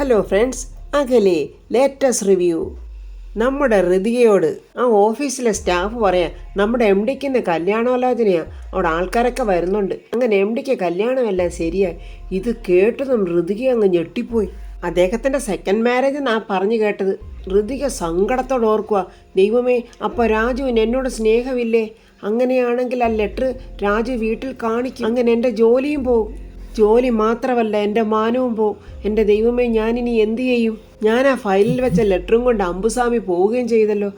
Hello friends, അകലെ latest review. നമ്മുടെ ഋതികയോട് ആ ഓഫീസിലെ സ്റ്റാഫ് പറയാം, നമ്മുടെ എം ഡിക്ക് ഇന്ന് കല്യാണാലോചനയാണ്, അവിടെ ആൾക്കാരൊക്കെ വരുന്നുണ്ട്. അങ്ങനെ എം ഡിക്ക് കല്യാണമെല്ലാം ശരിയായി. ഇത് കേട്ടതും ഋതിക അങ്ങ് ഞെട്ടിപ്പോയി. അദ്ദേഹത്തിൻ്റെ സെക്കൻഡ് മാരേജ് എന്നാ പറഞ്ഞു കേട്ടത്. ഋതിക സങ്കടത്തോടെ ഓർക്കുക, ദൈവമേ, അപ്പോൾ രാജുവിന് എന്നോട് സ്നേഹമില്ലേ? അങ്ങനെയാണെങ്കിൽ ആ ലെറ്റർ രാജു വീട്ടിൽ കാണിക്കും. അങ്ങനെ എൻ്റെ ജോലിയും പോകും. ജോലി മാത്രമല്ല, എൻ്റെ മാനവും പോവും. എൻ്റെ ദൈവമേ, ഞാനിനി എന്തു ചെയ്യും? ഞാൻ ആ ഫയലിൽ വെച്ച ലെറ്ററും കൊണ്ട് അമ്പുസ്വാമി പോവുകയും ചെയ്തല്ലോ.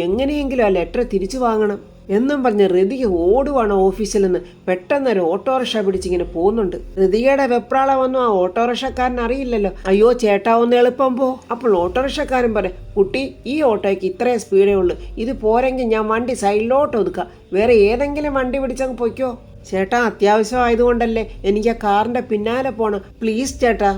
എങ്ങനെയെങ്കിലും ആ ലെറ്റർ തിരിച്ചു വാങ്ങണം എന്നും പറഞ്ഞ് ഋതിക ഓടുവാണ് ഓഫീസിൽ നിന്ന്. പെട്ടെന്നൊരു ഓട്ടോറിക്ഷ പിടിച്ചിങ്ങനെ പോകുന്നുണ്ട്. ഋതികയുടെ വെപ്രാളമൊന്നും ആ ഓട്ടോറിക്ഷക്കാരൻ അറിയില്ലല്ലോ. അയ്യോ ചേട്ടാ, ഒന്ന് എളുപ്പം പോ. അപ്പോൾ ഓട്ടോറിക്ഷക്കാരൻ പറയും, കുട്ടി, ഈ ഓട്ടോയ്ക്ക് ഇത്രേ സ്പീഡേ ഉള്ളൂ, ഇത് പോരെങ്കിൽ ഞാൻ വണ്ടി സൈഡിലോട്ട് ഒതുക്കാം, വേറെ ഏതെങ്കിലും വണ്ടി പിടിച്ചങ്ങ് പൊയ്ക്കോ. ചേട്ടാ, അത്യാവശ്യം ആയതുകൊണ്ടല്ലേ എനിക്ക് ആ കാറിൻ്റെ പിന്നാലെ പോകണം, പ്ലീസ് ചേട്ടാ.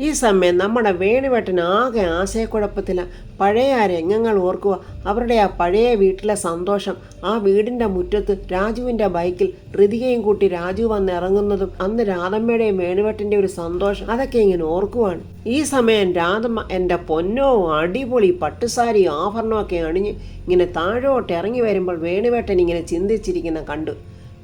ഈ സമയം നമ്മുടെ വേണുവേട്ടൻ ആകെ ആശയക്കുഴപ്പത്തില. പഴയ ആ രംഗങ്ങൾ ഓർക്കുക. അവരുടെ ആ പഴയ വീട്ടിലെ സന്തോഷം, ആ വീടിൻ്റെ മുറ്റത്ത് രാജുവിൻ്റെ ബൈക്കിൽ ഋതികയും കൂട്ടി രാജു വന്ന് ഇറങ്ങുന്നതും, അന്ന് രാധമ്മയുടെയും വേണുവേട്ടൻ്റെ ഒരു സന്തോഷം, അതൊക്കെ ഇങ്ങനെ ഓർക്കുവാണ്. ഈ സമയം രാധമ്മ എൻ്റെ പൊന്നോ അടിപൊളി പട്ടുസാരി ആഭരണമൊക്കെ അണിഞ്ഞ് ഇങ്ങനെ താഴോട്ട് ഇറങ്ങി വരുമ്പോൾ വേണുവേട്ടൻ ഇങ്ങനെ ചിന്തിച്ചിരിക്കുന്ന കണ്ടു.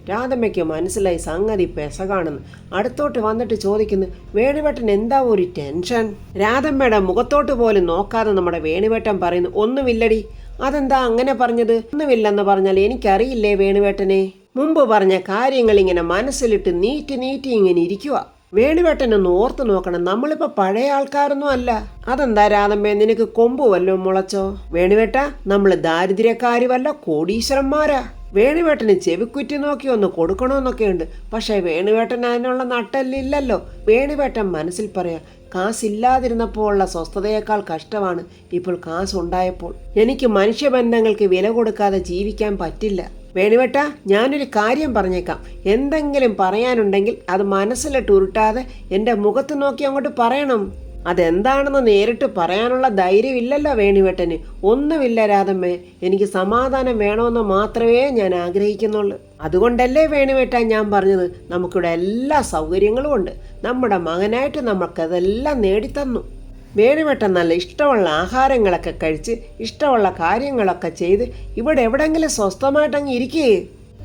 രാധമ്മയ്ക്ക് മനസ്സിലായി സംഗതി പെസകാണെന്ന്. അടുത്തോട്ട് വന്നിട്ട് ചോദിക്കുന്നു, വേണുവേട്ടൻ എന്താ ഒരു ടെൻഷൻ? രാധമ്മയുടെ മുഖത്തോട്ട് പോലും നോക്കാതെ നമ്മുടെ വേണുവേട്ടൻ പറയുന്നു, ഒന്നുമില്ലടി. അതെന്താ അങ്ങനെ പറഞ്ഞത്? ഒന്നുമില്ലെന്ന് പറഞ്ഞാൽ എനിക്കറിയില്ലേ വേണുവേട്ടനെ? മുമ്പ് പറഞ്ഞ കാര്യങ്ങൾ ഇങ്ങനെ മനസ്സിലിട്ട് നീട്ടി ഇങ്ങനെ ഇരിക്കുക. വേണുവേട്ടനൊന്ന് ഓർത്ത് നോക്കണം, നമ്മളിപ്പോൾ പഴയ ആൾക്കാരൊന്നും അല്ല. അതെന്താ രാധമ്മേ, നിനക്ക് കൊമ്പ് വല്ലോ മുളച്ചോ? വേണുവേട്ട, നമ്മൾ ദാരിദ്ര്യക്കാരുമല്ല, കോടീശ്വരന്മാരാ. വേണുവേട്ടന് ചെവിക്കുറ്റി നോക്കി ഒന്ന് കൊടുക്കണമെന്നൊക്കെയുണ്ട്. പക്ഷേ വേണുവേട്ടൻ അതിനുള്ള നട്ടല്ലില്ലല്ലോ. വേണുവേട്ടൻ മനസ്സിൽ പറയാം, കാശില്ലാതിരുന്നപ്പോൾ ഉള്ള സ്വസ്ഥതയേക്കാൾ കഷ്ടമാണ് ഇപ്പോൾ കാശുണ്ടായപ്പോൾ. എനിക്ക് മനുഷ്യബന്ധങ്ങൾക്ക് വില കൊടുക്കാതെ ജീവിക്കാൻ പറ്റില്ല. വേണുവേട്ട, ഞാനൊരു കാര്യം പറഞ്ഞേക്കാം. എന്തെങ്കിലും പറയാനുണ്ടെങ്കിൽ അത് മനസ്സിലിട്ട് ഉരുട്ടാതെ എൻ്റെ മുഖത്ത് നോക്കി അങ്ങോട്ട് പറയണം. അതെന്താണെന്ന് നേരിട്ട് പറയാനുള്ള ധൈര്യമില്ലല്ലോ വേണുവേട്ടന്. ഒന്നുമില്ല രാധമ്മേ, എനിക്ക് സമാധാനം വേണമെന്ന് മാത്രമേ ഞാൻ ആഗ്രഹിക്കുന്നുള്ളൂ. അതുകൊണ്ടല്ലേ വേണുവേട്ട ഞാൻ പറഞ്ഞത്, നമുക്കിവിടെ എല്ലാ സൗകര്യങ്ങളും ഉണ്ട്. നമ്മുടെ മകനായിട്ട് നമുക്കതെല്ലാം നേടിത്തന്നു. വേണുവേട്ടൻ നല്ല ഇഷ്ടമുള്ള ആഹാരങ്ങളൊക്കെ കഴിച്ച് ഇഷ്ടമുള്ള കാര്യങ്ങളൊക്കെ ചെയ്ത് ഇവിടെ എവിടെയെങ്കിലും സ്വസ്ഥമായിട്ടങ്ങ് ഇരിക്കേ.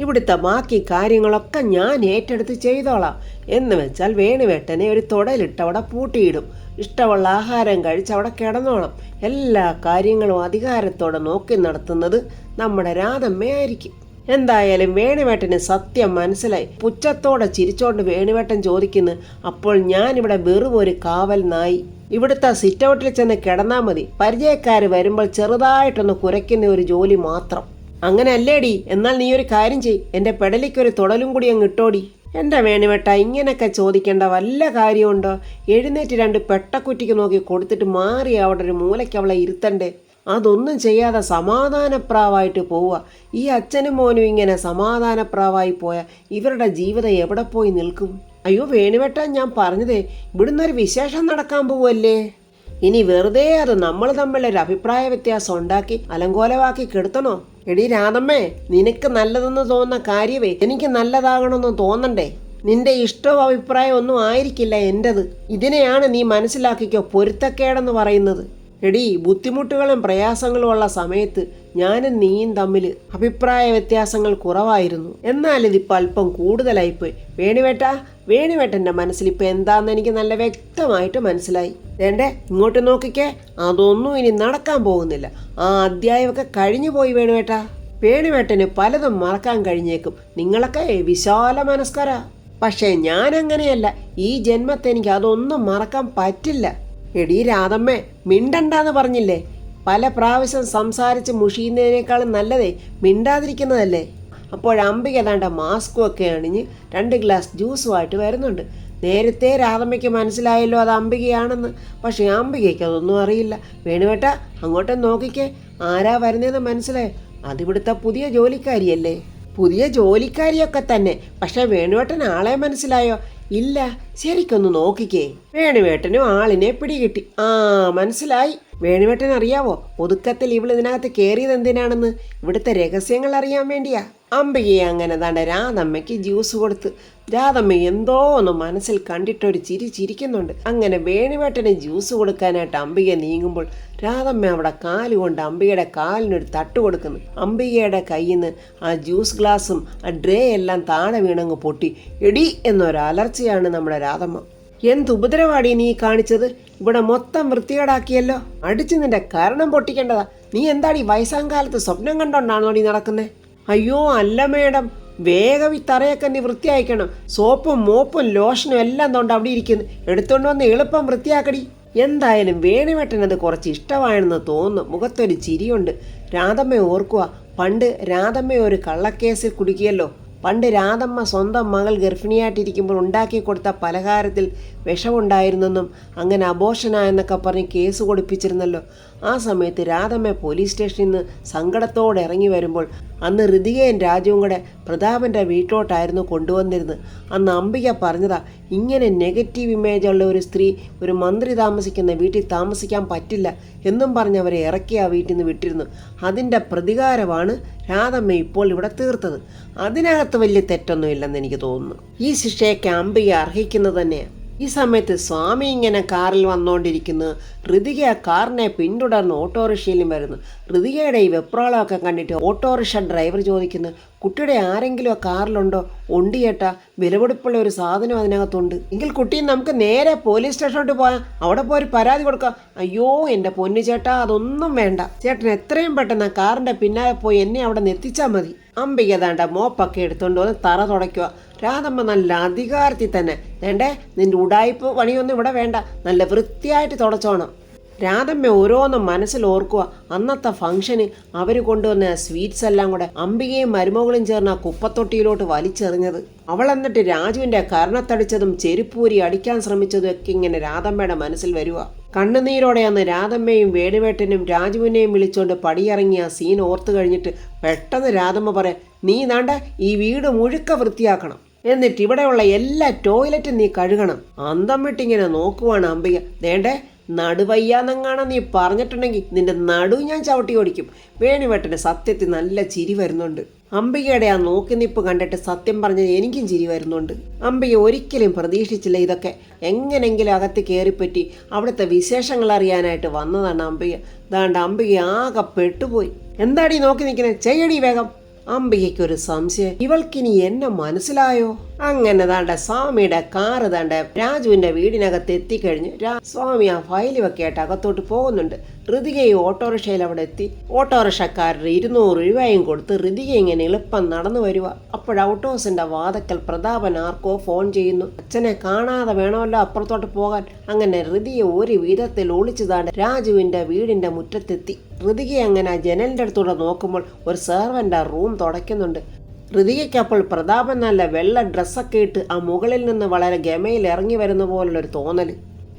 ഇവിടുത്തെ ബാക്കി കാര്യങ്ങളൊക്കെ ഞാൻ ഏറ്റെടുത്ത് ചെയ്തോളാം എന്ന് വെച്ചാൽ വേണുവേട്ടനെ ഒരു തുടലിട്ടവിടെ പൂട്ടിയിടും. ഇഷ്ടമുള്ള ആഹാരം കഴിച്ച് അവിടെ കിടന്നോണം. എല്ലാ കാര്യങ്ങളും അധികാരത്തോടെ നോക്കി നടത്തുന്നത് നമ്മുടെ രാധമ്മയായിരിക്കും. എന്തായാലും വേണുവേട്ടന് സത്യം മനസ്സിലായി. പുച്ഛത്തോടെ ചിരിച്ചോണ്ട് വേണുവേട്ടൻ ചോദിക്കുന്നു, അപ്പോൾ ഞാനിവിടെ വെറും ഒരു കാവൽ നായി. ഇവിടുത്തെ സിറ്റ് ഔട്ടിൽ ചെന്ന് കിടന്നാൽ മതി. പരിചയക്കാർ വരുമ്പോൾ ചെറുതായിട്ടൊന്ന് കുരയ്ക്കുന്ന ഒരു ജോലി മാത്രം. അങ്ങനെ അല്ലേടി? എന്നാൽ നീ ഒരു കാര്യം ചെയ്, എൻ്റെ പെടലിക്കൊരു തുടലും കൂടി അങ്ങ് ഇട്ടോടി. എൻ്റെ വേണുവേട്ട, ഇങ്ങനെയൊക്കെ ചോദിക്കേണ്ട വല്ല കാര്യമുണ്ടോ? എഴുന്നേറ്റ് രണ്ട് പെട്ടക്കുറ്റിക്ക് നോക്കി കൊടുത്തിട്ട് മാറി അവിടെ ഒരു മൂലയ്ക്ക് അവളെ ഇരുത്തണ്ടേ? അതൊന്നും ചെയ്യാതെ സമാധാനപ്രാവായിട്ട് പോവുക. ഈ അച്ഛനും മോനും ഇങ്ങനെ സമാധാനപ്രാവായി പോയാൽ ഇവരുടെ ജീവിതം എവിടെ പോയി നിൽക്കും? അയ്യോ വേണുവേട്ട, ഞാൻ പറഞ്ഞതേ, ഇവിടുന്നൊരു വിശേഷം നടക്കാൻ പോവല്ലേ. ഇനി വെറുതെ അത് നമ്മൾ തമ്മിലൊരു അഭിപ്രായ വ്യത്യാസം ഉണ്ടാക്കി അലങ്കോലമാക്കി കെടുത്തണോ? എടി രാധമ്മേ, നിനക്ക് നല്ലതെന്ന് തോന്നുന്ന കാര്യമേ എനിക്ക് നല്ലതാകണമെന്ന് തോന്നണ്ടേ? നിന്റെ ഇഷ്ടവും അഭിപ്രായം ഒന്നും ആയിരിക്കില്ല എൻ്റെത്. ഇതിനെയാണ് നീ മനസ്സിലാക്കിക്കോ പൊരുത്തക്കേടെന്ന് പറയുന്നത്. എടി, ബുദ്ധിമുട്ടുകളും പ്രയാസങ്ങളും ഉള്ള സമയത്ത് ഞാനും നീയും തമ്മിൽ അഭിപ്രായ വ്യത്യാസങ്ങൾ കുറവായിരുന്നു. എന്നാൽ ഇതിപ്പോൾ അല്പം കൂടുതലായിപ്പോയി. വേണുവേട്ടൻ്റെ മനസ്സിൽ ഇപ്പം എന്താണെന്ന് എനിക്ക് നല്ല വ്യക്തമായിട്ട് മനസ്സിലായി. വേണ്ടേ, ഇങ്ങോട്ട് നോക്കിക്കേ, അതൊന്നും ഇനി നടക്കാൻ പോകുന്നില്ല. ആ അധ്യായമൊക്കെ കഴിഞ്ഞു പോയി വേണുവേട്ട. വേണുവേട്ടന് പലതും മറക്കാൻ കഴിഞ്ഞേക്കും. നിങ്ങളൊക്കെ വിശാല മനസ്കരാ. പക്ഷേ ഞാനങ്ങനെയല്ല. ഈ ജന്മത്തെ എനിക്ക് അതൊന്നും മറക്കാൻ പറ്റില്ല. എടീ രാധമ്മേ, മിണ്ടണ്ടെന്ന് പറഞ്ഞില്ലേ? പല പ്രാവശ്യം സംസാരിച്ച് മുഷിയുന്നതിനേക്കാളും നല്ലതേ മിണ്ടാതിരിക്കുന്നതല്ലേ. അപ്പോൾ അംബിക ഏതാണ്ട് മാസ്കും ഒക്കെ അണിഞ്ഞ് 2 ഗ്ലാസ് ജ്യൂസുമായിട്ട് വരുന്നുണ്ട്. നേരത്തെ രാധമ്മയ്ക്ക് മനസ്സിലായല്ലോ അത് അംബികയാണെന്ന്. പക്ഷേ അംബികയ്ക്ക് അതൊന്നും അറിയില്ല. വേണുവേട്ട, അങ്ങോട്ട് നോക്കിക്കേ, ആരാ വരുന്നതെന്ന് മനസ്സിലായോ? അതിവിടുത്തെ പുതിയ ജോലിക്കാരിയല്ലേ? പുതിയ ജോലിക്കാരിയൊക്കെ തന്നെ. പക്ഷേ വേണുവേട്ടൻ ആളെ മനസ്സിലായോ? ഇല്ല, ശരിക്കൊന്ന് നോക്കിക്കേ. വേണുവേട്ടനും ആളിനെ പിടികിട്ടി. ആ, മനസ്സിലായി. വേണുവേട്ടൻ അറിയാവോ ഒതുക്കത്തിൽ ഇതിനകത്ത് കയറിയത് എന്തിനാണെന്ന്? ഇവിടുത്തെ രഹസ്യങ്ങൾ അറിയാൻ വേണ്ടിയാ. അംബികയെ അങ്ങനെ താണ്ട രാധമ്മയ്ക്ക് ജ്യൂസ് കൊടുത്ത്. രാധമ്മ എന്തോ ഒന്ന് മനസ്സിൽ കണ്ടിട്ടൊരു ചിരിക്കുന്നുണ്ട്. അങ്ങനെ വേണുവേട്ടന് ജ്യൂസ് കൊടുക്കാനായിട്ട് അംബിക നീങ്ങുമ്പോൾ രാധമ്മ അവിടെ കാലുകൊണ്ട് അംബികയുടെ കാലിനൊരു തട്ട് കൊടുക്കുന്നു. അംബികയുടെ കയ്യിൽ നിന്ന് ആ ജ്യൂസ് ഗ്ലാസും ആ ഡ്രേ എല്ലാം താഴെ വീണങ്ങ് പൊട്ടി. എടി എന്നൊരലർച്ചയാണ് നമ്മുടെ രാധമ്മ. എന്തുപദ്രവാടി നീ കാണിച്ചത്? ഇവിടെ മൊത്തം വൃത്തികേടാക്കിയല്ലോ. അടിച്ച് നിന്റെ കരണം പൊട്ടിക്കേണ്ടതാ. നീ എന്താടി വയസ്സാം കാലത്ത് സ്വപ്നം കണ്ടോണ്ടാണോ നീ നടക്കുന്നേ? അയ്യോ അല്ല മേഡം, വേഗം ഈ തറയൊക്കെ നീ വൃത്തിയാക്കണം. സോപ്പും മോപ്പും ലോഷനും എല്ലാം തൊണ്ട് അവിടെ ഇരിക്കുന്നു. എടുത്തോണ്ട് വന്ന് എളുപ്പം വൃത്തിയാക്കടി. എന്തായാലും വേണുവേട്ടനത് കുറച്ച് ഇഷ്ടമായെന്ന് തോന്നുന്നു. മുഖത്തൊരു ചിരിയുണ്ട്. രാധമ്മ ഓർക്കുക, പണ്ട് രാധമ്മ ഒരു കള്ളക്കേസിൽ കുടുക്കിയല്ലോ. പണ്ട് രാധമ്മ സ്വന്തം മകൾ ഗർഭിണിയായിട്ടിരിക്കുമ്പോൾ ഉണ്ടാക്കി കൊടുത്ത പലഹാരത്തിൽ വിഷമുണ്ടായിരുന്നെന്നും അങ്ങനെ അബോഷനായെന്നൊക്കെ പറഞ്ഞ് കേസ് കൊടുപ്പിച്ചിരുന്നല്ലോ. ആ സമയത്ത് രാധമ്മ പോലീസ് സ്റ്റേഷനിൽ നിന്ന് സങ്കടത്തോടെ ഇറങ്ങി വരുമ്പോൾ അന്ന് ഋതികയും രാജുവും കൂടെ പ്രതാപൻ്റെ വീട്ടിലോട്ടായിരുന്നു കൊണ്ടുവന്നിരുന്നത്. അന്ന് അംബിക പറഞ്ഞതാ, ഇങ്ങനെ നെഗറ്റീവ് ഇമേജുള്ള ഒരു സ്ത്രീ ഒരു മന്ത്രി താമസിക്കുന്ന വീട്ടിൽ താമസിക്കാൻ പറ്റില്ല എന്നും പറഞ്ഞ് അവരെ ഇറക്കി ആ വീട്ടിൽ നിന്ന് വിട്ടിരുന്നു. അതിൻ്റെ പ്രതികാരമാണ് രാധമ്മ ഇപ്പോൾ ഇവിടെ തീർത്തത്. അതിനകത്ത് വലിയ തെറ്റൊന്നുമില്ലെന്ന് എനിക്ക് തോന്നുന്നു. ഈ ശിക്ഷയൊക്കെ അംബിക അർഹിക്കുന്നത് തന്നെയാണ്. ഈ സമയത്ത് സ്വാമി ഇങ്ങനെ കാറിൽ വന്നുകൊണ്ടിരിക്കുന്നു. ഋതിക ആ കാറിനെ പിന്തുടർന്ന് ഓട്ടോറിക്ഷയിലും വരുന്നു. ഋതികയുടെ ഈ വെപ്രാളമൊക്കെ കണ്ടിട്ട് ഓട്ടോറിക്ഷ ഡ്രൈവർ ചോദിക്കുന്നു, കുട്ടിയുടെ ആരെങ്കിലും ആ കാറിലുണ്ടോ? ഉണ്ട് ചേട്ടാ, വിലപിടിപ്പുള്ള ഒരു സാധനം അതിനകത്തുണ്ട്. എങ്കിൽ കുട്ടി നമുക്ക് നേരെ പോലീസ് സ്റ്റേഷനിലോട്ട് പോയാൽ അവിടെ പോയി പരാതി കൊടുക്കാം. അയ്യോ എൻ്റെ പൊന്നു ചേട്ടാ, അതൊന്നും വേണ്ട. ചേട്ടൻ എത്രയും പെട്ടെന്ന് ആ കാറിൻ്റെ പിന്നാലെ പോയി എന്നെ അവിടെ നിന്ന് എത്തിച്ചാൽ മതി. അംബിക ദാണ്ട മോപ്പൊക്കെ എടുത്തുകൊണ്ട് വന്ന് തറ തുടയ്ക്കുക. രാധമ്മ നല്ല അധികാരത്തിൽ തന്നെ, വേണ്ടേ നിൻ്റെ ഉടായ്പ് പണിയൊന്നും ഇവിടെ വേണ്ട, നല്ല വൃത്തിയായിട്ട് തുടച്ചോണം. രാധമ്മ ഓരോന്നും മനസ്സിൽ ഓർക്കുക. അന്നത്തെ ഫംഗ്ഷന് അവർ കൊണ്ടുവന്ന സ്വീറ്റ്സ് എല്ലാം കൂടെ അംബികയും മരുമകളും ചേർന്ന് ആ കുപ്പത്തൊട്ടിയിലോട്ട് വലിച്ചെറിഞ്ഞത്. അവൾ എന്നിട്ട് രാജുവിൻ്റെ കർണത്തടിച്ചതും ചെരുപ്പൂരി അടിക്കാൻ ശ്രമിച്ചതും ഒക്കെ ഇങ്ങനെ രാധമ്മയുടെ മനസ്സിൽ വരിക. കണ്ണുനീരോടെ അന്ന് രാധമ്മയും വേണുവേട്ടനും രാജുവിനെയും വിളിച്ചുകൊണ്ട് പടിയിറങ്ങിയ ആ സീൻ ഓർത്തു കഴിഞ്ഞിട്ട് പെട്ടെന്ന് രാധമ്മ പറയാം, നീ നാണ്ട ഈ വീട് മുഴുക്ക വൃത്തിയാക്കണം, എന്നിട്ട് ഇവിടെയുള്ള എല്ലാ ടോയ്ലറ്റും നീ കഴുകണം. അന്തം വിട്ടിങ്ങനെ നോക്കുവാണ് അംബിക. വേണ്ടേ നടുവയ്യാന്നെങ്ങാണോ നീ പറഞ്ഞിട്ടുണ്ടെങ്കിൽ നിന്റെ നടു ഞാൻ ചവിട്ടി ഓടിക്കും. വേണുവേട്ടന് സത്യത്തിൽ നല്ല ചിരി വരുന്നുണ്ട്. അംബികയുടെ ആ നോക്കിനിപ്പ് കണ്ടിട്ട് സത്യം പറഞ്ഞ് എനിക്കും ചിരി വരുന്നുണ്ട്. അംബിക ഒരിക്കലും പ്രതീക്ഷിച്ചില്ല ഇതൊക്കെ. എങ്ങനെങ്കിലും അകത്ത് കയറിപ്പറ്റി അവിടുത്തെ വിശേഷങ്ങൾ അറിയാനായിട്ട് വന്നതാണ് അംബിക. ദാണ്ട് അംബിക ആകെ പെട്ടുപോയി. എന്താടി നോക്കി നിൽക്കുന്നത്? ചെയ്യടി വേഗം. അംബികയ്ക്കൊരു സംശയം, ഇവൾക്കിനി എന്നെ മനസ്സിലായോ? അങ്ങനെ താണ്ട സ്വാമിയുടെ കാറ് താണ്ട രാജുവിന്റെ വീടിനകത്ത് എത്തിക്കഴിഞ്ഞ് സ്വാമി ആ ഫയലുമൊക്കെ ആയിട്ട് അകത്തോട്ട് പോകുന്നുണ്ട്. ഋതികയും ഓട്ടോറിക്ഷയിൽ അവിടെ എത്തി. ഓട്ടോറിക്ഷക്കാരന് 200 രൂപയും കൊടുത്ത് ഋതിക ഇങ്ങനെ എളുപ്പം നടന്നു വരുക. അപ്പോൾ ഔട്ടോസിന്റെ വാതക്കൽ പ്രതാപൻ ആർക്കോ ഫോൺ ചെയ്യുന്നു. അച്ഛനെ കാണാതെ വേണമല്ലോ അപ്പുറത്തോട്ട് പോകാൻ. അങ്ങനെ ഋതിയെ ഒരു വിധത്തിൽ ഒളിച്ചതാണ്ട് രാജുവിന്റെ വീടിന്റെ മുറ്റത്തെത്തി. ഋതിക അങ്ങനെ ജനലിൻ്റെ അടുത്തൂടെ നോക്കുമ്പോൾ ഒരു സെർവൻ്റ് ആ റൂം തുടയ്ക്കുന്നുണ്ട്. ഋതികയ്ക്ക് അപ്പോൾ പ്രതാപൻ നല്ല വെള്ള ഡ്രസ്സൊക്കെ ഇട്ട് ആ മുകളിൽ നിന്ന് വളരെ ഗമയിൽ ഇറങ്ങി വരുന്ന പോലുള്ളൊരു തോന്നൽ.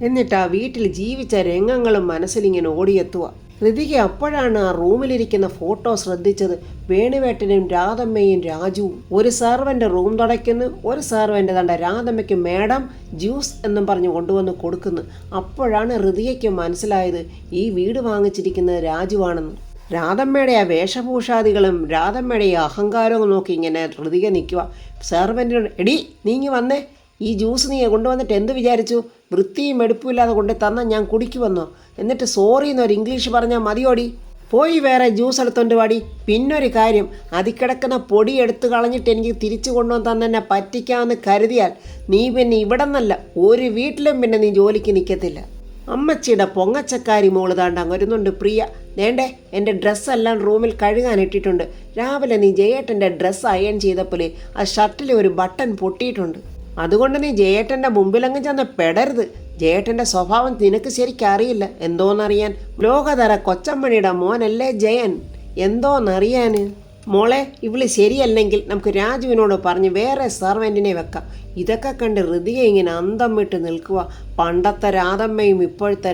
എന്നിട്ട് ആ വീട്ടിൽ ജീവിച്ച രംഗങ്ങളും മനസ്സിലിങ്ങനെ ഓടിയെത്തുക. ഋതിക അപ്പോഴാണ് ആ റൂമിലിരിക്കുന്ന ഫോട്ടോ ശ്രദ്ധിച്ചത്. വേണുവേട്ടനും രാധമ്മയും രാജുവും. ഒരു സെർവൻ്റ് റൂം തുടയ്ക്കുന്നു, ഒരു സെർവൻ്റ് തൻ്റെ രാധമ്മയ്ക്ക് മേഡം ജ്യൂസ് എന്നും പറഞ്ഞ് കൊണ്ടുവന്ന് കൊടുക്കുന്നു. അപ്പോഴാണ് ഋതികയ്ക്ക് മനസ്സിലായത് ഈ വീട് വാങ്ങിച്ചിരിക്കുന്നത് രാജുവാണെന്ന്. രാധമ്മയുടെ ആ വേഷഭൂഷാദികളും രാധമ്മയുടെ ഈ അഹങ്കാരവും നോക്കി ഇങ്ങനെ ഋതിക നിൽക്കുക. സെർവൻറ്റിനോട്, എടി നീങ്ങി വന്നേ, ഈ ജ്യൂസ് നീ കൊണ്ടുവന്നിട്ട് എന്ത് വിചാരിച്ചു? വൃത്തിയും എടുപ്പുമില്ലാതെ കൊണ്ട് തന്നാൽ ഞാൻ കുടിക്കുമെന്നോ? എന്നിട്ട് സോറി എന്നൊരു ഇംഗ്ലീഷ് പറഞ്ഞാൽ മതിയോടി? പോയി വേറെ ജ്യൂസ് എടുത്തോണ്ട് വാടി. പിന്നൊരു കാര്യം, അതിൽ കിടക്കുന്ന പൊടി എടുത്തു കളഞ്ഞിട്ട് എനിക്ക് തിരിച്ചു കൊണ്ടുവന്ന് തന്നെ പറ്റിക്കാമെന്ന് കരുതിയാൽ നീ പിന്നെ ഇവിടെ നിന്നല്ല ഒരു വീട്ടിലും പിന്നെ നീ ജോലിക്ക് നിൽക്കത്തില്ല. അമ്മച്ചിയുടെ പൊങ്ങച്ചക്കാരി മോള് താണ്ടാൻ വരുന്നുണ്ട് പ്രിയ. വേണ്ടേ എൻ്റെ ഡ്രസ്സെല്ലാം റൂമിൽ കഴുകാനിട്ടിട്ടുണ്ട്. രാവിലെ നീ ജയേട്ടൻ്റെ ഡ്രസ്സ് അയൺ ചെയ്തപ്പോൾ ആ ഷർട്ടിൽ ഒരു ബട്ടൺ പൊട്ടിയിട്ടുണ്ട്. അതുകൊണ്ട് നീ ജയേട്ടൻ്റെ മുമ്പിലങ്ങ് ചെന്ന് പെടരുത്. ജയേട്ടൻ്റെ സ്വഭാവം നിനക്ക് ശരിക്കും അറിയില്ല. എന്തോന്നറിയാൻ? ലോകതര കൊച്ചമ്മണിയുടെ മോനല്ലേ ജയൻ, എന്തോന്നറിയാൻ? മോളെ ഇവള് ശരിയല്ലെങ്കിൽ നമുക്ക് രാജുവിനോട് പറഞ്ഞ് വേറെ സെർവൻറ്റിനെ വെക്കാം. ഇതൊക്കെ കണ്ട് ഋതിക ഇങ്ങനെ അന്തം വിട്ട് നിൽക്കുക. പണ്ടത്തെ രാധമ്മയും ഇപ്പോഴത്തെ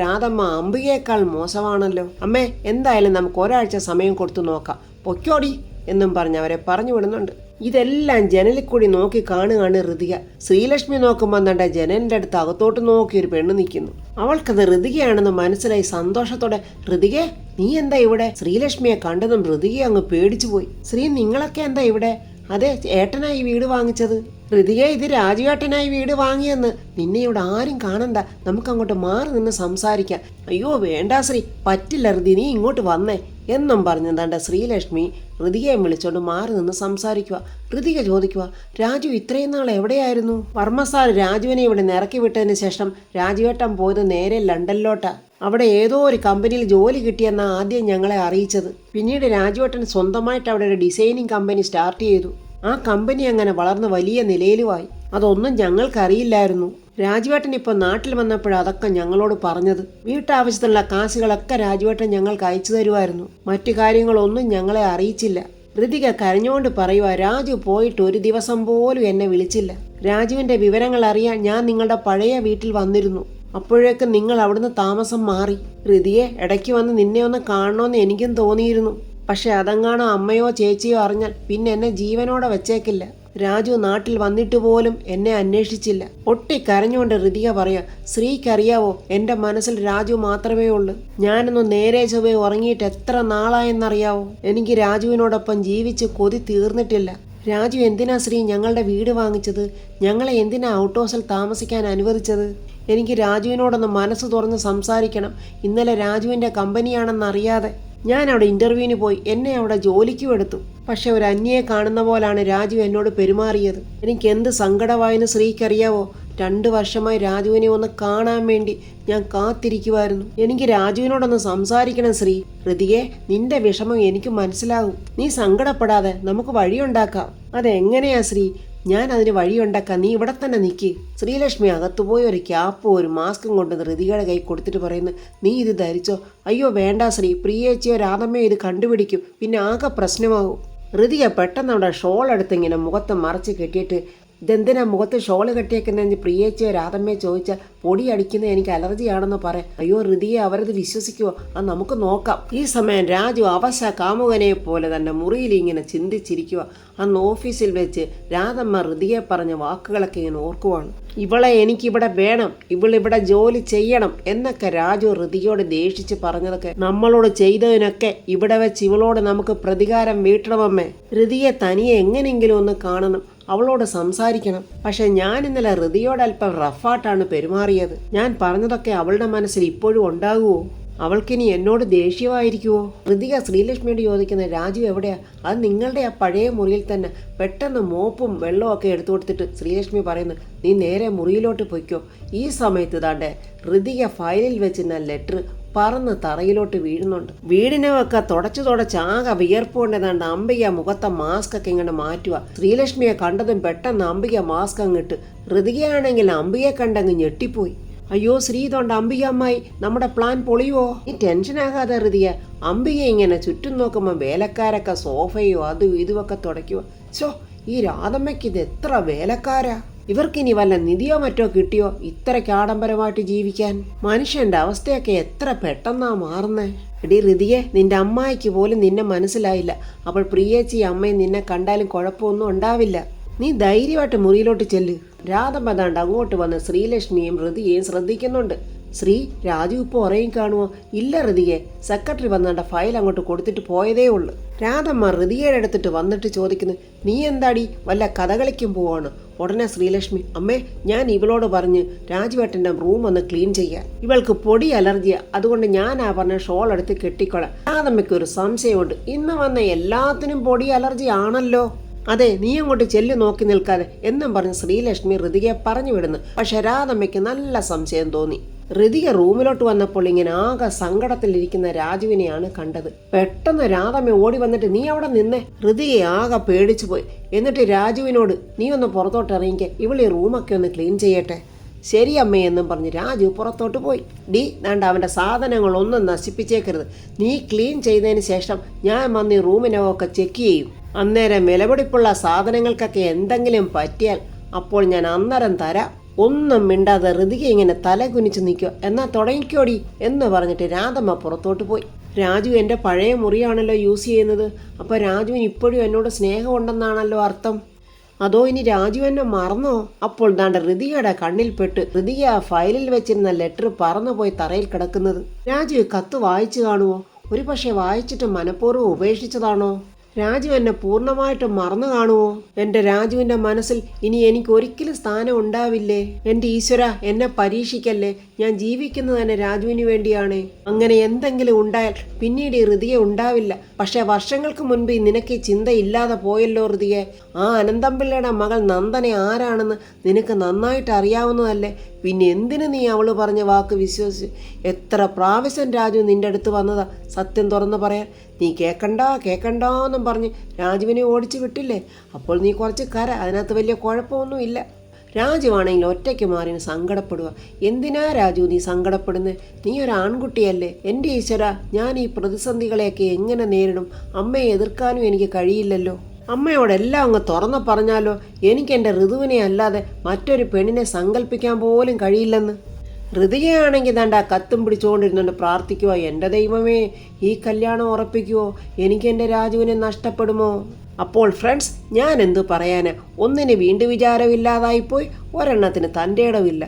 രാധമ്മ അംബികയേക്കാൾ മോശമാണല്ലോ. അമ്മേ, എന്തായാലും നമുക്ക് ഒരാഴ്ച സമയം കൊടുത്തു നോക്കാം, പൊക്കോടി എന്നും പറഞ്ഞ് അവരെ പറഞ്ഞു വിടുന്നുണ്ട്. ഇതെല്ലാം ജനലിൽ കൂടി നോക്കി കാണുകയാണ് ഋതിക. ശ്രീലക്ഷ്മി നോക്കുമ്പോൾ എന്താ ജനലിൻ്റെ അടുത്ത് അകത്തോട്ട് നോക്കി ഒരു പെണ്ണ് നിൽക്കുന്നു. അവൾക്കത് ഋതികയാണെന്ന് മനസ്സിലായി സന്തോഷത്തോടെ, ഋതികേ നീ എന്താ ഇവിടെ? ശ്രീലക്ഷ്മിയെ കണ്ടതും ഋതിക അങ്ങ് പേടിച്ചു പോയി. ശ്രീ നിങ്ങളൊക്കെ എന്താ ഇവിടെ? അതെ, ഏട്ടനായി വീട് വാങ്ങിച്ചത്. ഋതികേ ഇത് രാജുവേട്ടനായി വീട് വാങ്ങിയെന്ന്. നിന്നെ ഇവിടെ ആരും കാണണ്ട, നമുക്ക് അങ്ങോട്ട് മാറി നിന്ന് സംസാരിക്കാം. അയ്യോ വേണ്ട ശ്രീ, പറ്റില്ല ഋതി, നീ ഇങ്ങോട്ട് വന്നേ എന്നും പറഞ്ഞെന്താണ്ട ശ്രീലക്ഷ്മി ഋതികയെ വിളിച്ചോണ്ട് മാറി നിന്ന് സംസാരിക്കുക. ഋതിക ചോദിക്കുക, രാജു ഇത്രയും നാൾ എവിടെയായിരുന്നു? വർമ്മ സാർ രാജുവിനെ ഇവിടെ ഇറക്കി വിട്ടതിന് ശേഷം രാജുവേട്ടൻ പോയത് നേരെ ലണ്ടനിലോട്ടാ. അവിടെ ഏതോ ഒരു കമ്പനിയിൽ ജോലി കിട്ടിയെന്നാണ് ആദ്യം ഞങ്ങളെ അറിയിച്ചത്. പിന്നീട് രാജുവേട്ടൻ സ്വന്തമായിട്ട് അവിടെ ഒരു ഡിസൈനിങ് കമ്പനി സ്റ്റാർട്ട് ചെയ്തു. ആ കമ്പനി അങ്ങനെ വളർന്ന് വലിയ നിലയിലുമായി. അതൊന്നും ഞങ്ങൾക്കറിയില്ലായിരുന്നു. രാജുവേട്ടൻ ഇപ്പോൾ നാട്ടിൽ വന്നപ്പോഴാണ് അതൊക്കെ ഞങ്ങളോട് പറഞ്ഞത്. വീട്ടാവശ്യത്തിനുള്ള കാശുകളൊക്കെ രാജുവേട്ടൻ ഞങ്ങൾക്ക് അയച്ചു തരുമായിരുന്നു. മറ്റു കാര്യങ്ങളൊന്നും ഞങ്ങളെ അറിയിച്ചില്ല. ഋതിക കരഞ്ഞുകൊണ്ട് പറയുക, രാജു പോയിട്ട് ഒരു ദിവസം പോലും എന്നെ വിളിച്ചില്ല. രാജുവിൻ്റെ വിവരങ്ങൾ അറിയാൻ ഞാൻ നിങ്ങളുടെ പഴയ വീട്ടിൽ വന്നിരുന്നു. അപ്പോഴേക്കും നിങ്ങൾ അവിടുന്ന് താമസം മാറി. ഋതിയെ ഇടയ്ക്ക് വന്ന് നിന്നെ ഒന്ന് കാണണമെന്ന് എനിക്കും തോന്നിയിരുന്നു. പക്ഷെ അതങ്ങാണോ അമ്മയോ ചേച്ചിയോ അറിഞ്ഞാൽ പിന്നെ എന്നെ ജീവനോടെ വെച്ചേക്കില്ല. രാജു നാട്ടിൽ വന്നിട്ട് പോലും എന്നെ അന്വേഷിച്ചില്ല. പൊട്ടിക്കരഞ്ഞുകൊണ്ട് ഋതിക പറയാ, ശ്രീക്കറിയാവോ എൻ്റെ മനസ്സിൽ രാജു മാത്രമേ ഉള്ളൂ. ഞാനൊന്ന് നേരെ ചൊവ്വേ ഉറങ്ങിയിട്ട് എത്ര നാളായെന്നറിയാവോ? എനിക്ക് രാജുവിനോടൊപ്പം ജീവിച്ച് കൊതി തീർന്നിട്ടില്ല. രാജു എന്തിനാ ശ്രീ ഞങ്ങളുടെ വീട് വാങ്ങിച്ചത്? ഞങ്ങളെ എന്തിനാ ഔട്ട് ഹൗസിൽ താമസിക്കാൻ അനുവദിച്ചത്? എനിക്ക് രാജുവിനോടൊന്ന് മനസ്സ് തുറന്ന് സംസാരിക്കണം. ഇന്നലെ രാജുവിൻ്റെ കമ്പനിയാണെന്നറിയാതെ ഞാൻ അവിടെ ഇൻ്റർവ്യൂവിന് പോയി. എന്നെ അവിടെ ജോലിക്കും എടുത്തു. പക്ഷെ ഒരു അന്യയെ കാണുന്ന പോലാണ് രാജു എന്നോട് പെരുമാറിയത്. എനിക്ക് എന്ത് സങ്കടമായെന്ന് ശ്രീക്കറിയാവോ? 2 വർഷമായി രാജുവിനെ ഒന്ന് കാണാൻ വേണ്ടി ഞാൻ കാത്തിരിക്കുമായിരുന്നു. എനിക്ക് രാജുവിനോടൊന്ന് സംസാരിക്കണം ശ്രീ. ഋതികേ നിന്റെ വിഷമം എനിക്ക് മനസ്സിലാകും. നീ സങ്കടപ്പെടാതെ നമുക്ക് വഴിയുണ്ടാക്കാം. അതെങ്ങനെയാ ശ്രീ? ഞാൻ അതിന് വഴിയുണ്ടാക്കാം, നീ ഇവിടെ തന്നെ നിൽക്കി. ശ്രീലക്ഷ്മി അകത്തുപോയി ഒരു ക്യാപ്പും ഒരു മാസ്കും കൊണ്ട് ഋതികയുടെ കൈ കൊടുത്തിട്ട് പറയുന്നു, നീ ഇത് ധരിച്ചോ. അയ്യോ വേണ്ട ശ്രീ, പ്രിയേച്ചിയോ രാധമ്മയോ ഇത് കണ്ടുപിടിക്കും, പിന്നെ ആകെ പ്രശ്നമാകും. ഋതിക പെട്ടെന്ന് അവിടെ ഷോൾ എടുത്ത് ഇങ്ങനെ മുഖത്ത് മറച്ച് കെട്ടിയിട്ട്, ഇതെന്തിനാ മുഖത്ത് ഷോള് കെട്ടിയേക്കുന്നതെന്ന് പ്രിയേച്ചിയോ രാധമ്മയോ ചോദിച്ചാൽ, പൊടി അടിക്കുന്നത് എനിക്ക് അലർജിയാണെന്ന് പറയാം. അയ്യോ ഋതിയെ അവരത് വിശ്വസിക്കുമോ? അത് നമുക്ക് നോക്കാം. ഈ സമയം രാജു അവശ കാമുകനെ പോലെ തന്നെ മുറിയിൽ ഇങ്ങനെ ചിന്തിച്ചിരിക്കുക. അന്ന് ഓഫീസിൽ വെച്ച് രാധമ്മ ഋതിയെ പറഞ്ഞ വാക്കുകളൊക്കെ ഇങ്ങനെ ഓർക്കുവാണ്. ഇവളെ എനിക്കിവിടെ വേണം, ഇവളിവിടെ ജോലി ചെയ്യണം എന്നൊക്കെ രാജു ഋതിയോട് ദേഷിച്ച് പറഞ്ഞതൊക്കെ നമ്മളോട് ചെയ്തതിനൊക്കെ ഇവിടെ വെച്ച് ഇവളോട് നമുക്ക് പ്രതികാരം വീട്ടണമമ്മേ. ഋതിയെ തനിയെ എങ്ങനെയെങ്കിലും ഒന്ന് കാണണം, അവളോട് സംസാരിക്കണം. പക്ഷെ ഞാൻ ഇന്നലെ ഋതിയോട് അല്പം റഫായിട്ടാണ് പെരുമാറിയത്. ഞാൻ പറഞ്ഞതൊക്കെ അവളുടെ മനസ്സിൽ ഇപ്പോഴും ഉണ്ടാകുമോ? അവൾക്കിനി എന്നോട് ദേഷ്യമായിരിക്കുമോ? ഋതിക ശ്രീലക്ഷ്മിയോട് ചോദിക്കുന്ന, രാജു എവിടെയാ? അത് നിങ്ങളുടെ ആ പഴയ മുറിയിൽ തന്നെ. പെട്ടെന്ന് മോപ്പും വെള്ളവും ഒക്കെ എടുത്തു കൊടുത്തിട്ട് ശ്രീലക്ഷ്മി പറയുന്നു, നീ നേരെ മുറിയിലോട്ട് പൊയ്ക്കോ. ഈ സമയത്ത് താണ്ടെ ഋതിക ഫയലിൽ വെച്ചിരുന്ന ലെറ്റർ പറന്ന് തറയിലോട്ട് വീഴുന്നുണ്ട്. വീടിനൊക്കെ തുടച്ച് ആകെ വിയർപ്പ് കൊണ്ടേതാണ്ട് അംബിക മുഖത്തെ മാസ്ക് ഒക്കെ ഇങ്ങനെ മാറ്റുക. ശ്രീലക്ഷ്മിയെ കണ്ടതും പെട്ടെന്ന് അംബിക മാസ്ക് അങ്ങിട്ട്. ഋതികയാണെങ്കിൽ അംബികയെ കണ്ടങ്ങ് ഞെട്ടിപ്പോയി. അയ്യോ ശ്രീതൊണ്ട് അംബിക അമ്മായി, നമ്മുടെ പ്ലാൻ പൊളിയുവോ? ഈ ടെൻഷനാകാതെ ഋതിക. അംബിക ഇങ്ങനെ ചുറ്റും നോക്കുമ്പോൾ വേലക്കാരൊക്കെ സോഫയോ അതും ഇതുമൊക്കെ തുടയ്ക്കുക. ചോ, ഈ രാധമ്മയ്ക്ക് ഇത് എത്ര വേലക്കാരാ! ഇവർക്കിനി വല്ല നിധിയോ മറ്റോ കിട്ടിയോ ഇത്രയ്ക്ക് ആഡംബരമായിട്ട് ജീവിക്കാൻ? മനുഷ്യന്റെ അവസ്ഥയൊക്കെ എത്ര പെട്ടെന്നാ മാറുന്നേ. എടി ഋതിയെ, നിന്റെ അമ്മായിക്ക് പോലും നിന്നെ മനസ്സിലായില്ല. അപ്പോൾ പ്രിയേച്ചി അമ്മയും നിന്നെ കണ്ടാലും കുഴപ്പമൊന്നും ഉണ്ടാവില്ല. നീ ധൈര്യമായിട്ട് മുറിയിലോട്ട് ചെല്ല്. രാധമ്മ ദാണ്ട് അങ്ങോട്ട് വന്ന് ശ്രീലക്ഷ്മിയും ഋതിയെയും ശ്രദ്ധിക്കുന്നുണ്ട്. ശ്രീ, രാജു ഇപ്പോൾ ഉറയും കാണുമോ? ഇല്ല ഋതിയെ, സെക്രട്ടറി വന്നാണ്ട ഫയൽ അങ്ങോട്ട് കൊടുത്തിട്ട് പോയതേ ഉള്ളൂ. രാധമ്മ ഋതിയുടെ അടുത്തിട്ട് വന്നിട്ട് ചോദിക്കുന്നു, നീ എന്താടി വല്ല കഥകളിക്കും പോവാണ്? ഉടനെ ശ്രീലക്ഷ്മി, അമ്മേ ഞാൻ ഇവളോട് പറഞ്ഞ് രാജുവേട്ടൻ്റെ റൂം ഒന്ന് ക്ലീൻ ചെയ്യാൻ. ഇവൾക്ക് പൊടി അലർജിയാ, അതുകൊണ്ട് ഞാൻ ആ പറഞ്ഞ ഷോൾ എടുത്ത് കെട്ടിക്കൊള്ളാം. രാധമ്മയ്ക്ക് ഒരു സംശയമുണ്ട്, ഇന്ന് വന്ന എല്ലാത്തിനും പൊടി അലർജി ആണല്ലോ. അതെ, നീ അങ്ങോട്ട് ചെല്ലു നോക്കി നിൽക്കാതെ എന്നും പറഞ്ഞ് ശ്രീലക്ഷ്മി ഋതികയെ പറഞ്ഞു വിടുന്നു. പക്ഷെ രാധമ്മയ്ക്ക് നല്ല സംശയം തോന്നി. ഋതിക റൂമിലോട്ട് വന്നപ്പോൾ ഇങ്ങനെ ആകെ സങ്കടത്തിലിരിക്കുന്ന രാജുവിനെയാണ് കണ്ടത്. പെട്ടെന്ന് രാധമ്മ ഓടി വന്നിട്ട്, നീ അവിടെ നിന്നേ. ഋതികയെ ആകെ പേടിച്ചു പോയി. എന്നിട്ട് രാജുവിനോട്, നീ ഒന്ന് പുറത്തോട്ട് ഇറങ്ങിക്കെ, ഇവളീ റൂമൊക്കെ ഒന്ന് ക്ലീൻ ചെയ്യട്ടെ. ശരി അമ്മേ എന്നും പറഞ്ഞ് രാജു പുറത്തോട്ട് പോയി. വേണ്ട അവൻ്റെ സാധനങ്ങളൊന്നും നശിപ്പിച്ചേക്കരുത്. നീ ക്ലീൻ ചെയ്തതിന് ശേഷം ഞാൻ വന്ന് ഈ റൂമിനൊക്കെ ചെക്ക് ചെയ്യും. അന്നേരം വിലപിടിപ്പുള്ള സാധനങ്ങൾക്കൊക്കെ എന്തെങ്കിലും പറ്റിയാൽ അപ്പോൾ ഞാൻ അന്നേരം തരാം. ഒന്നും മിണ്ടാതെ ഋതിക ഇങ്ങനെ തല കുനിച്ച് നിൽക്കുക. എന്നാ തുടങ്ങിക്കോടി എന്ന് പറഞ്ഞിട്ട് രാധമ്മ പുറത്തോട്ട് പോയി. രാജു എൻ്റെ പഴയ മുറിയാണല്ലോ യൂസ് ചെയ്യുന്നത്. അപ്പോൾ രാജുവിന് ഇപ്പോഴും എന്നോട് സ്നേഹമുണ്ടെന്നാണല്ലോ അർത്ഥം. അതോ ഇനി രാജു എന്നെ മറന്നോ? അപ്പോൾ ദാണ്ട ഋതികയുടെ കണ്ണിൽപ്പെട്ട് ഋതിക ആ ഫയലിൽ വെച്ചിരുന്ന ലെറ്റർ പറന്നുപോയി തറയിൽ കിടക്കുന്നത്. രാജു കത്ത് വായിച്ചു കാണുമോ? ഒരു പക്ഷേ വായിച്ചിട്ട് മനഃപൂർവ്വം ഉപേക്ഷിച്ചതാണോ? രാജു എന്നെ പൂർണ്ണമായിട്ടും മറന്നു കാണുമോ? എൻ്റെ രാജുവിൻ്റെ മനസ്സിൽ ഇനി എനിക്ക് ഒരിക്കലും സ്ഥാനം ഉണ്ടാവില്ലേ? എൻ്റെ ഈശ്വര, എന്നെ പരീക്ഷിക്കല്ലേ. ഞാൻ ജീവിക്കുന്നത് തന്നെ രാജുവിന് വേണ്ടിയാണ്. അങ്ങനെ എന്തെങ്കിലും ഉണ്ടായാൽ പിന്നീട് ഈ ഋതിക ഉണ്ടാവില്ല. പക്ഷെ വർഷങ്ങൾക്ക് മുൻപ് നിനക്ക് ഈ ചിന്തയില്ലാതെ പോയല്ലോ ഋതികെ. ആ അനന്തമ്പിള്ളയുടെ മകൾ നന്ദനെ ആരാണെന്ന് നിനക്ക് നന്നായിട്ട് അറിയാവുന്നതല്ലേ. പിന്നെ എന്തിനു നീ അവൾ പറഞ്ഞ വാക്ക് വിശ്വസിച്ച്? എത്ര പ്രാവശ്യം രാജു നിൻ്റെ അടുത്ത് വന്നതാ സത്യം തുറന്ന് പറയാൻ. നീ കേൾക്കണ്ടെന്നും പറഞ്ഞ് രാജുവിനെ ഓടിച്ചു വിട്ടില്ലേ? അപ്പോൾ നീ കുറച്ച് അതിനകത്ത് വലിയ കുഴപ്പമൊന്നുമില്ല. രാജുവാണെങ്കിൽ ഒറ്റയ്ക്ക് മാറി സങ്കടപ്പെടുക. എന്തിനാ രാജു നീ സങ്കടപ്പെടുന്നത്? നീ ഒരു ആൺകുട്ടിയല്ലേ. എൻ്റെ ഈശ്വര, ഞാൻ ഈ പ്രതിസന്ധികളെയൊക്കെ എങ്ങനെ നേരിടും? അമ്മയെ എതിർക്കാനും എനിക്ക് കഴിയില്ലല്ലോ. അമ്മയോടെല്ലാം അങ്ങ് തുറന്നു പറഞ്ഞാലോ? എനിക്ക് എൻ്റെ ഋതുവിനെ അല്ലാതെ മറ്റൊരു പെണ്ണിനെ സങ്കല്പിക്കാൻ പോലും കഴിയില്ലെന്ന്. ഋതികയാണെങ്കിൽ ദാണ്ട കത്തും പിടിച്ചുകൊണ്ടിരുന്നുകൊണ്ട് പ്രാർത്ഥിക്കുവോ, എൻ്റെ ദൈവമേ, ഈ കല്യാണം ഉറപ്പിക്കുവോ? എനിക്ക് എൻ്റെ രാജുവിനെ നഷ്ടപ്പെടുമോ? അപ്പോൾ ഫ്രണ്ട്സ്, ഞാൻ എന്തു പറയാന്? ഒന്നിന് വീണ്ടും വിചാരമില്ലാതായിപ്പോയി, ഒരെണ്ണത്തിന് തൻ്റെ ഇടവില്ല.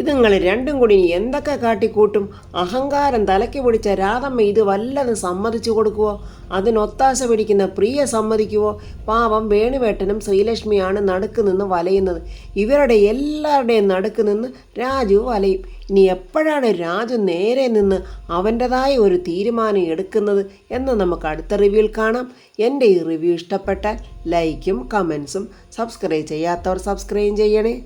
ഇതുങ്ങൾ രണ്ടും കൂടി ഇനി എന്തൊക്കെ കാട്ടിക്കൂട്ടും? അഹങ്കാരം തലയ്ക്ക് പിടിച്ച രാധമ്മ ഇത് വല്ലതും സമ്മതിച്ചു കൊടുക്കുവോ? അതിനൊത്താശ പിടിക്കുന്ന പ്രിയ സമ്മതിക്കുവോ? പാവം വേണുവേട്ടനും ശ്രീലക്ഷ്മിയാണ് നടുക്ക് നിന്ന് വലയുന്നത്. ഇവരുടെ എല്ലാവരുടെയും നടുക്ക് നിന്ന് രാജു വലയും. ഇനി എപ്പോഴാണ് രാജു നേരെ നിന്ന് അവൻ്റെതായ ഒരു തീരുമാനം എടുക്കുന്നത് എന്ന് നമുക്ക് അടുത്ത റിവ്യൂവിൽ കാണാം. എൻ്റെ ഈ റിവ്യൂ ഇഷ്ടപ്പെട്ടാൽ ലൈക്കും കമൻസും, സബ്സ്ക്രൈബ് ചെയ്യാത്തവർ സബ്സ്ക്രൈബ് ചെയ്യണേ.